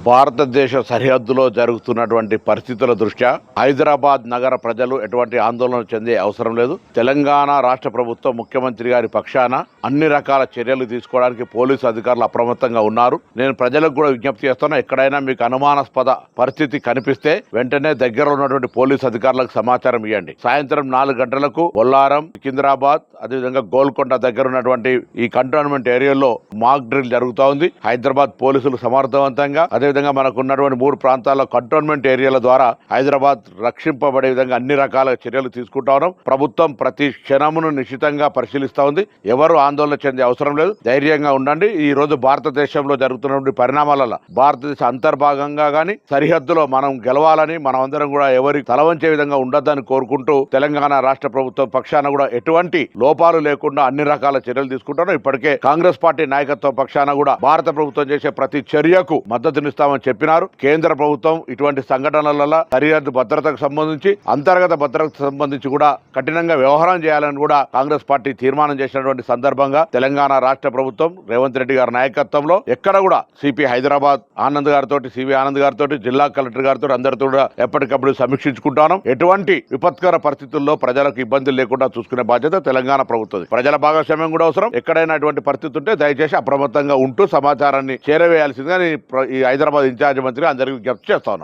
భారతదేశ సరిహద్దులో జరుగుతున్నటువంటి పరిస్థితుల దృష్ట్యా హైదరాబాద్ నగర ప్రజలు ఎటువంటి ఆందోళన చెందే అవసరం లేదు. తెలంగాణ రాష్ట్ర ప్రభుత్వం ముఖ్యమంత్రి గారి పక్షాన అన్ని రకాల చర్యలు తీసుకోవడానికి పోలీసు అధికారులు అప్రమత్తంగా ఉన్నారు. నేను ప్రజలకు కూడా విజ్ఞప్తి చేస్తున్నా, ఎక్కడైనా మీకు అనుమానాస్పద పరిస్థితి కనిపిస్తే వెంటనే దగ్గర ఉన్నటువంటి పోలీసు అధికారులకు సమాచారం ఇవ్వండి. సాయంత్రం 4 గంటలకు బొల్లారం, సికింద్రాబాద్, అదేవిధంగా గోల్కొండ దగ్గర ఉన్నటువంటి ఈ కంటోన్మెంట్ ఏరియాలో మాక్ డ్రిల్ జరుగుతూ ఉంది. హైదరాబాద్ పోలీసులు సమర్థవంతంగా, అదేవిధంగా మనకు ఉన్నటువంటి 3 ప్రాంతాల్లో కంటోన్మెంట్ ఏరియాల ద్వారా హైదరాబాద్ రక్షింపబడే విధంగా అన్ని రకాల చర్యలు తీసుకుంటా ఉన్నాం. ప్రభుత్వం ప్రతి క్షణమును నిశ్చితంగా పరిశీలిస్తా ఉంది. ఎవరు ఆందోళన చెందే అవసరం లేదు, ధైర్యంగా ఉండండి. ఈ రోజు భారతదేశంలో జరుగుతున్నటువంటి పరిణామాలలో భారతదేశ అంతర్భాగంగా గానీ సరిహద్దులో మనం గెలవాలని, మనం అందరం కూడా ఎవరికి తలవంచే విధంగా ఉండొద్దని కోరుకుంటూ తెలంగాణ రాష్ట్ర ప్రభుత్వం పక్షాన కూడా ఎటువంటి లోపాలు లేకుండా అన్ని రకాల చర్యలు తీసుకుంటారు. ఇప్పటికే కాంగ్రెస్ పార్టీ నాయకత్వం పక్షాన కూడా భారత ప్రభుత్వం చేసే ప్రతి చర్యకు మద్దతునిస్తామని చెప్పినారు. కేంద్ర ప్రభుత్వం ఇటువంటి సంఘటనల సరిహద్దు భద్రతకు సంబంధించి, అంతర్గత భద్రతకు సంబంధించి కూడా కఠినంగా వ్యవహారం చేయాలని కూడా కాంగ్రెస్ పార్టీ తీర్మానం చేసినటువంటి సందర్భంగా తెలంగాణ రాష్ట్ర ప్రభుత్వం రేవంత్ రెడ్డి గారి నాయకత్వంలో ఎక్కడ కూడా సిపి హైదరాబాద్ ఆనంద్ గారితో, సివి ఆనంద్ గారితో, జిల్లా కలెక్టర్ గారితో అందరితో కూడా ఎప్పటికప్పుడు సమీక్షించుకుంటాను. ఎటువంటి విపత్కర పరిస్థితుల్లో ప్రజలకు ఇబ్బందులు లేకుండా చూసుకునే బాధ్యత తెలంగాణ ప్రభుత్వం. ప్రజల భాగస్వామ్యం కూడా అవసరం. ఎక్కడైనా అటువంటి పరిస్థితి ఉంటే దయచేసి అప్రమత్తంగా ఉంటూ సమాచారాన్ని చేరవేయాల్సిందిగా ఈ హైదరాబాద్ ఇన్ఛార్జ్ మంత్రి అందరికీ విజ్ఞప్తి చేస్తా ఉన్నాను.